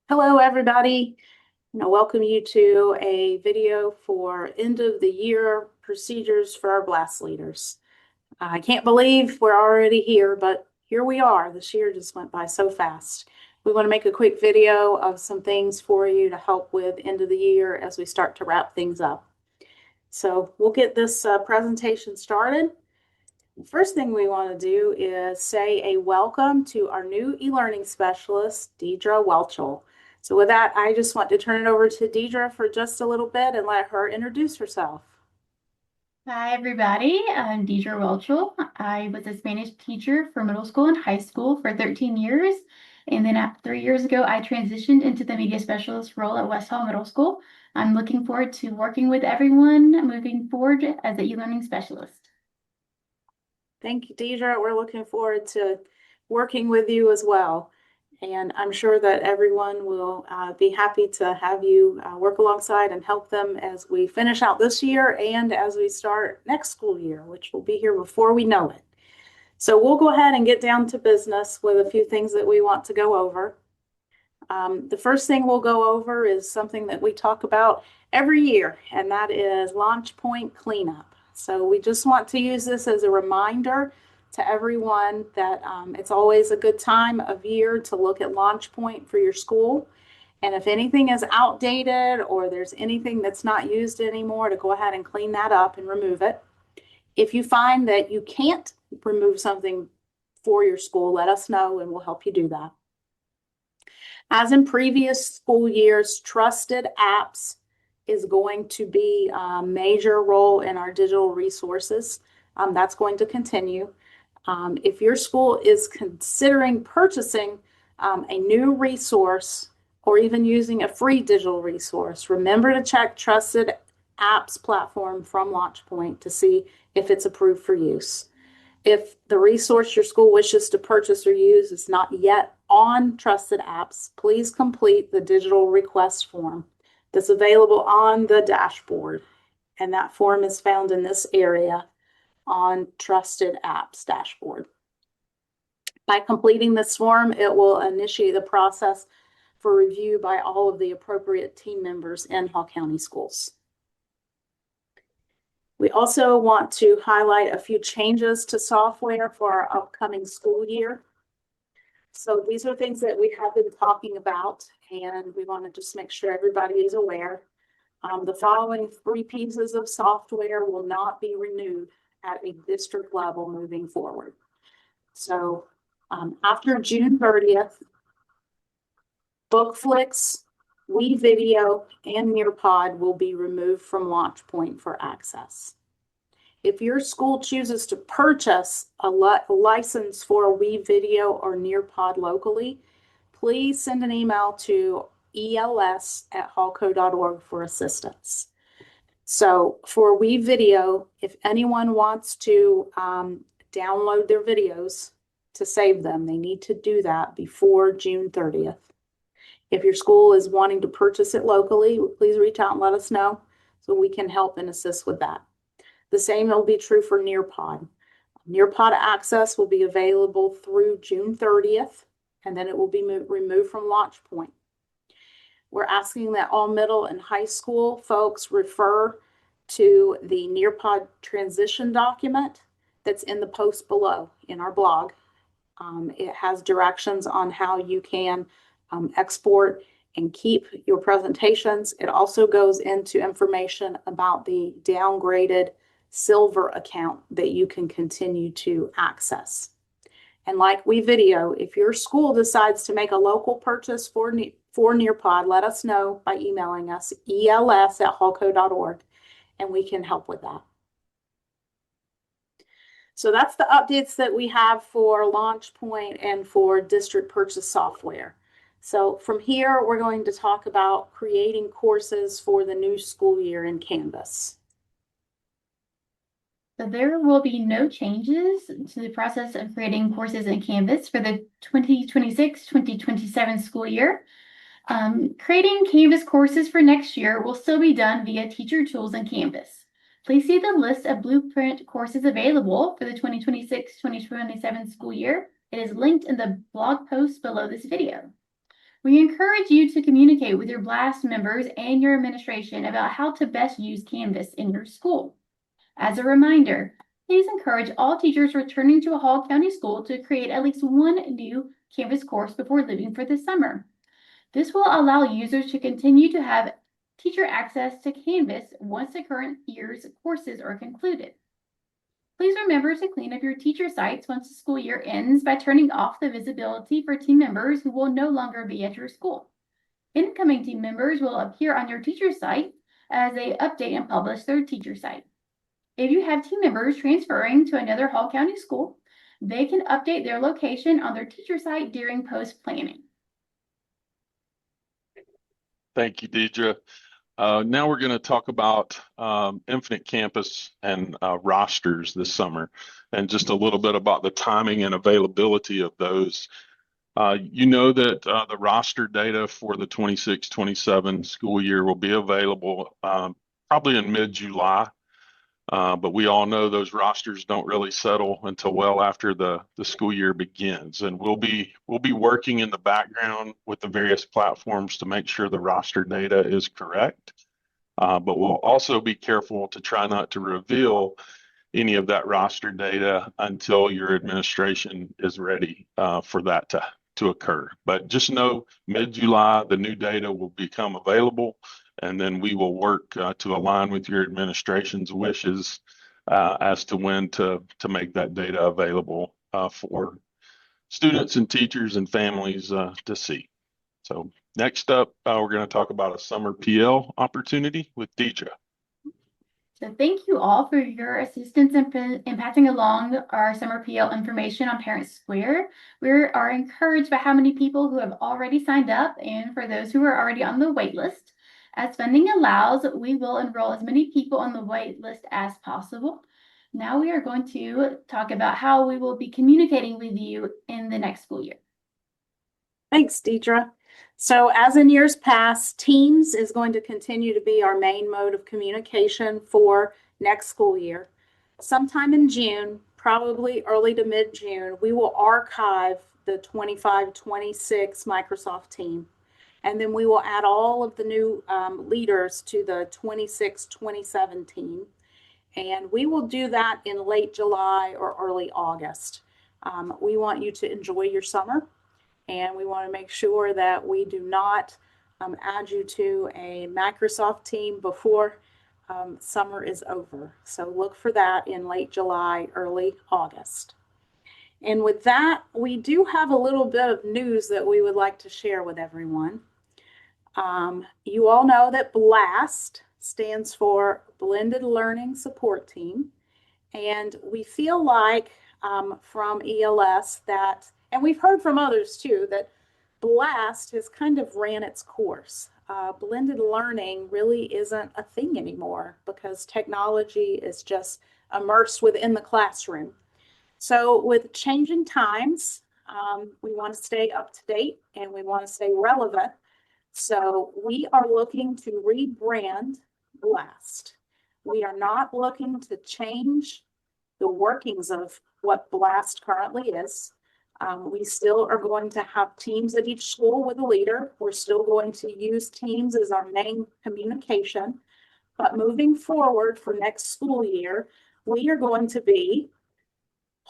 Hello, everybody. Welcome you to a video for end of the year procedures for our BLaST leaders. I can't believe we're already here, but here we are. This year just went by so fast. We want to make a quick video of some things for you to help with end of the year as we start to wrap things up. So we'll get this presentation started. First thing we want to do is say a welcome to our new e-learning specialist, Deidre Welchel. So with that, I just want to turn it over to Deidre for just a little bit and let her introduce herself. Hi, everybody. I'm Deidre Welchel. I was a Spanish teacher for middle school and high school for 13 years. And then 3 years ago, I transitioned into the media specialist role at West Hall Middle School. I'm looking forward to working with everyone moving forward as an e-learning specialist. Thank you, Deidre. We're looking forward to working with you as well. And I'm sure that everyone will be happy to have you work alongside and help them as we finish out this year and as we start next school year, which will be here before we know it. So we'll go ahead and get down to business with a few things that we want to go over. The first thing we'll go over is something that we talk about every year, and that is launch point cleanup. So we just want to use this as a reminder to everyone that it's always a good time of year to look at launch point for your school. And if anything is outdated or there's anything that's not used anymore, to go ahead and clean that up and remove it. If you find that you can't remove something for your school, let us know and we'll help you do that. As in previous school years, trusted apps is going to be a major role in our digital resources. That's going to continue. If your school is considering purchasing a new resource or even using a free digital resource, remember to check Trusted Apps platform from LaunchPoint to see if it's approved for use. If the resource your school wishes to purchase or use is not yet on Trusted Apps, please complete the digital request form that's available on the dashboard. And that form is found in this area on Trusted Apps dashboard. By completing this form, it will initiate the process for review by all of the appropriate team members in Hall County Schools. We also want to highlight a few changes to software for our upcoming school year. So these are things that we have been talking about, and we want to just make sure everybody is aware. The following 3 pieces of software will not be renewed at a district level moving forward. So after June 30th, BookFlix, WeVideo, and Nearpod will be removed from LaunchPoint for access. If your school chooses to purchase a license for WeVideo or Nearpod locally, please send an email to els@hallco.org for assistance. So for WeVideo, if anyone wants to download their videos to save them, they need to do that before June 30th. If your school is wanting to purchase it locally, please reach out and let us know so we can help and assist with that. The same will be true for Nearpod. Nearpod access will be available through June 30th, and then it will be removed from LaunchPoint. We're asking that all middle and high school folks refer to the Nearpod transition document that's in the post below in our blog. It has directions on how you can export and keep your presentations. It also goes into information about the downgraded Silver account that you can continue to access. And like WeVideo, if your school decides to make a local purchase for Nearpod, let us know by emailing us els@hallco.org, and we can help with that. So that's the updates that we have for LaunchPoint and for district purchase software. So from here, we're going to talk about creating courses for the new school year in Canvas. So there will be no changes to the process of creating courses in Canvas for the 2026-2027 school year. Creating Canvas courses for next year will still be done via Teacher Tools in Canvas. Please see the list of Blueprint courses available for the 2026-2027 school year. It is linked in the blog post below this video. We encourage you to communicate with your BLaST members and your administration about how to best use Canvas in your school. As a reminder, please encourage all teachers returning to a Hall County school to create at least one new Canvas course before leaving for the summer. This will allow users to continue to have teacher access to Canvas once the current year's courses are concluded. Please remember to clean up your teacher sites once the school year ends by turning off the visibility for team members who will no longer be at your school. Incoming team members will appear on your teacher site as they update and publish their teacher site. If you have team members transferring to another Hall County school, they can update their location on their teacher site during post-planning. Thank you, Deidre. Now we're going to talk about Infinite Campus and rosters this summer, and just a little bit about the timing and availability of those. You know that the roster data for the 26-27 school year will be available probably in mid-July. But we all know those rosters don't really settle until well after the school year begins. And we'll be working in the background with the various platforms to make sure the roster data is correct. But we'll also be careful to try not to reveal any of that roster data until your administration is ready for that to occur. But just know mid-July, the new data will become available, and then we will work to align with your administration's wishes as to when to make that data available for students and teachers and families to see. So next up, we're going to talk about a summer PL opportunity with Deidre. So thank you all for your assistance in passing along our summer PL information on Parent Square. We are encouraged by how many people who have already signed up, and for those who are already on the wait list. As funding allows, we will enroll as many people on the wait list as possible. Now we are going to talk about how we will be communicating with you in the next school year. Thanks, Deidre. So as in years past, Teams is going to continue to be our main mode of communication for next school year. Sometime in June, probably early to mid-June, we will archive the 25-26 Microsoft team. And then we will add all of the new leaders to the 26-27 team. And we will do that in late July or early August. We want you to enjoy your summer. And we want to make sure that we do not add you to a Microsoft team before summer is over. So look for that in late July, early August. And with that, we do have a little bit of news that we would like to share with everyone. You all know that BLaST stands for Blended Learning Support Team. And we feel like from ELS that, and we've heard from others too, that BLaST has kind of ran its course. Blended learning really isn't a thing anymore because technology is just immersed within the classroom. So with changing times, we want to stay up to date and we want to stay relevant. So we are looking to rebrand BLaST. We are not looking to change the workings of what BLaST currently is. We still are going to have teams at each school with a leader. We're still going to use Teams as our main communication. But moving forward for next school year, we are going to be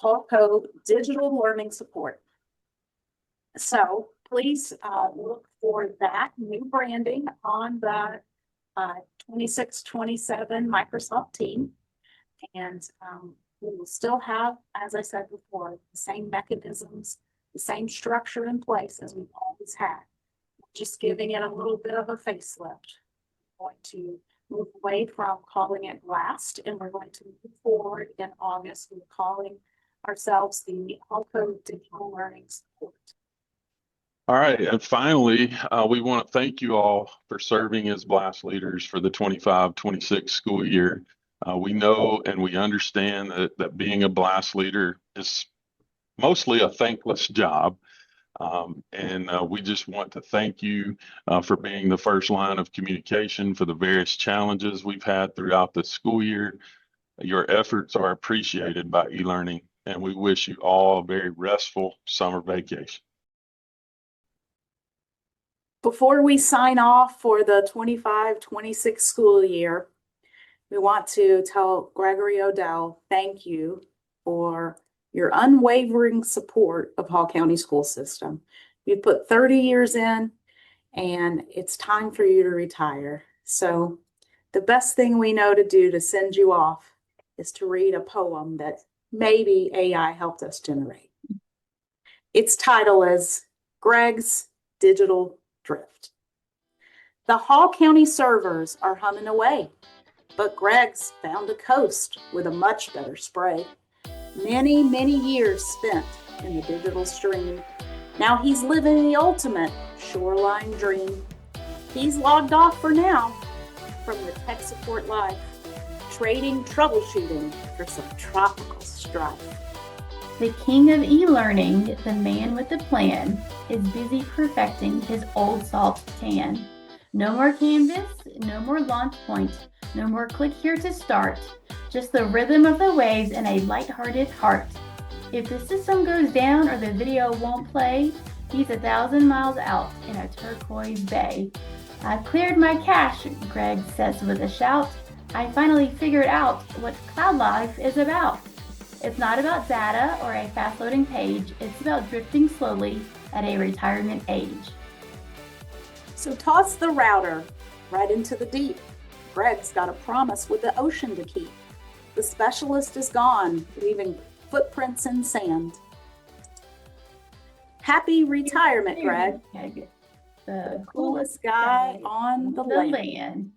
Hallco Digital Learning Support. So please look for that new branding on the 26-27 Microsoft team. And we will still have, as I said before, the same mechanisms, the same structure in place as we've always had. Just giving it a little bit of a facelift. We're going to move away from calling it BLaST, and we're going to move forward in August with calling ourselves the Hallco Digital Learning Support. All right, and finally, we want to thank you all for serving as BLaST leaders for the 25-26 school year. We know and we understand that being a BLaST leader is mostly a thankless job. And we just want to thank you for being the first line of communication for the various challenges we've had throughout the school year. Your efforts are appreciated by eLearning, and we wish you all a very restful summer vacation. Before we sign off for the 25-26 school year, we want to tell Gregory Odell, thank you for your unwavering support of Hall County School System. You put 30 years in, and it's time for you to retire. So the best thing we know to do to send you off is to read a poem that maybe AI helped us generate. Its title is Greg's Digital Drift. The Hall County servers are humming away, but Greg's found a coast with a much better spray. Many, many years spent in the digital stream. Now he's living the ultimate shoreline dream. He's logged off for now from the tech support life, trading troubleshooting for some tropical strife. The king of e-learning, the man with the plan, is busy perfecting his old salt tan. No more Canvas, no more launch point, no more click here to start. Just the rhythm of the waves and a lighthearted heart. If the system goes down or the video won't play, he's 1,000 miles out in a turquoise bay. I've cleared my cache, Greg says with a shout. I finally figured out what cloud life is about. It's not about data or a fast-loading page. It's about drifting slowly at a retirement age. So toss the router right into the deep. Greg's got a promise with the ocean to keep. The specialist is gone, leaving footprints in sand. Happy retirement, Greg. The Coolest guy on the land.